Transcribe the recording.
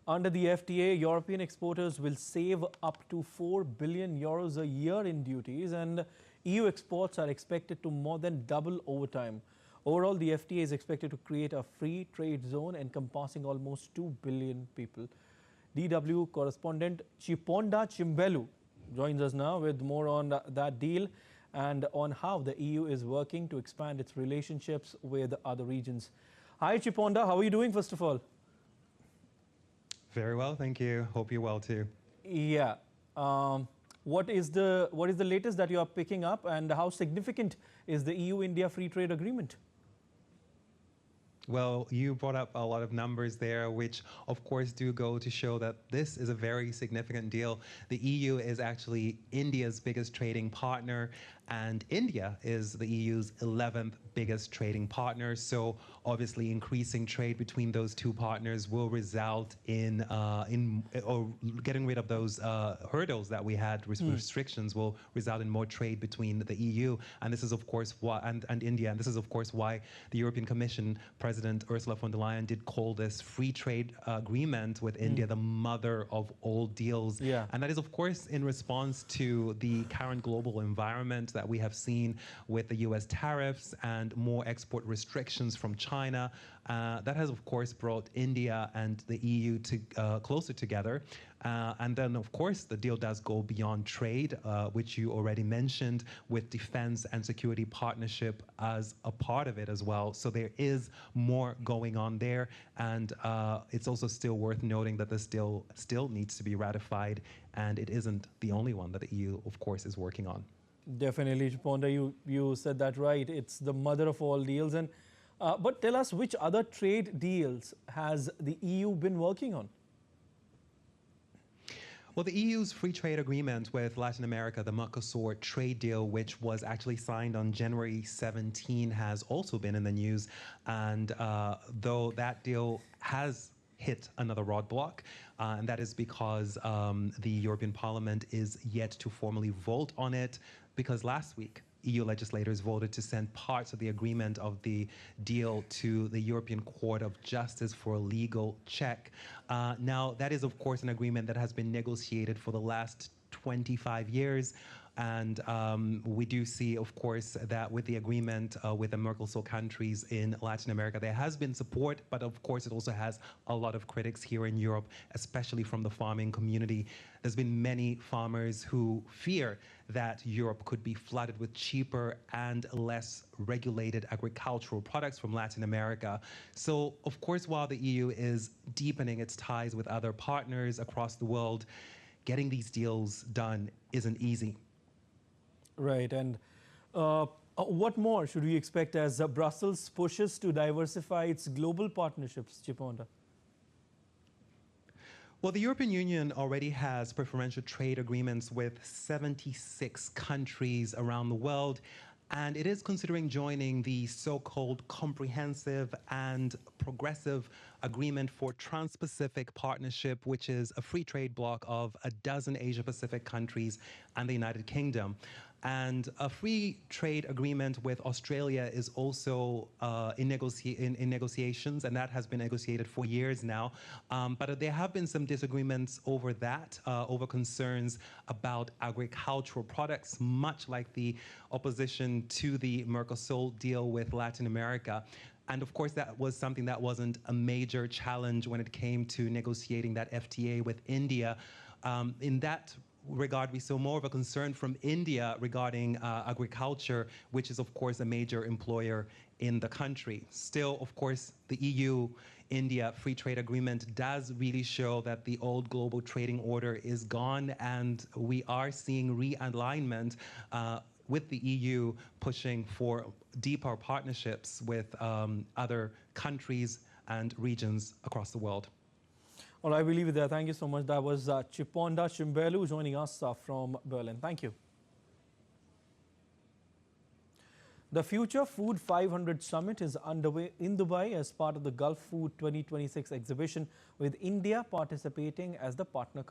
Under the FTA, European exporters will save up to €4 billion a year in duties, and EU exports are expected to more than double over time. Overall, the FTA is expected to create a free trade zone encompassing almost 2 billion people. DW correspondent Chiponda Chimbelu joins us now with more on that deal and on how the EU is working to expand its relationships with other regions. Hi Chiponda, how are you doing first of all? Very well, thank you. Hope you're well too. Yeah. What is the latest that you are picking up, and how significant is the EU-India Free Trade Agreement? Well, you brought up a lot of numbers there, which of course do go to show that this is a very significant deal. The EU is actually India's biggest trading partner, and India is the EU's 11th biggest trading partner. So obviously increasing trade between those two partners will result in getting rid of those hurdles that we had, restrictions will result in more trade between the EU and this is of course why and India, and this is of course why the European Commission President Ursula von der Leyen did call this free trade agreement with India the mother of all deals. Yeah. And that is, of course, in response to the current global environment that we have seen with the US tariffs and more export restrictions from China. That has, of course, brought India and the EU closer together. And then, of course, the deal does go beyond trade, which you already mentioned, with defense and security partnership as a part of it as well. So there is more going on there. And it's also still worth noting that this deal still needs to be ratified. And it isn't the only one that the EU, of course, is working on. Definitely, Chiponda, you said that right. It's the mother of all deals. And but tell us, which other trade deals has the EU been working on? Well, the EU's free trade agreement with Latin America, the Mercosur trade deal, which was actually signed on January 17, has also been in the news. And though that deal has hit another roadblock, and that is because the European Parliament is yet to formally vote on it, because last week EU legislators voted to send parts of the agreement of the deal to the European Court of Justice for a legal check. Now, that is, of course, an agreement that has been negotiated for the last 25 years. And we do see, of course, that with the agreement with the Mercosur countries in Latin America, there has been support, but of course it also has a lot of critics here in Europe, especially from the farming community. There's been many farmers who fear that Europe could be flooded with cheaper and less regulated agricultural products from Latin America. So, of course, while the EU is deepening its ties with other partners across the world, getting these deals done isn't easy. Right. And what more should we expect as Brussels pushes to diversify its global partnerships, Chiponda? Well, the European Union already has preferential trade agreements with 76 countries around the world, and it is considering joining the so-called Comprehensive and Progressive Agreement for Trans-Pacific Partnership, which is a free trade bloc of a dozen Asia-Pacific countries and the United Kingdom. And a free trade agreement with Australia is also in negotiations, and that has been negotiated for years now. But there have been some disagreements over that, over concerns about agricultural products, much like the opposition to the Mercosur deal with Latin America. And of course, that was something that wasn't a major challenge when it came to negotiating that FTA with India. In that regard, we saw more of a concern from India regarding agriculture, which is, of course, a major employer in the country. Still, of course, the EU-India Free Trade Agreement does really show that the old global trading order is gone, and we are seeing realignment with the EU pushing for deeper partnerships with other countries and regions across the world. Well, I believe that. Thank you so much. That was Chiponda Chimbelu joining us from Berlin. Thank you. The Future Food 500 Summit is underway in Dubai as part of the Gulf Food 2026 exhibition, with India participating as the partner country.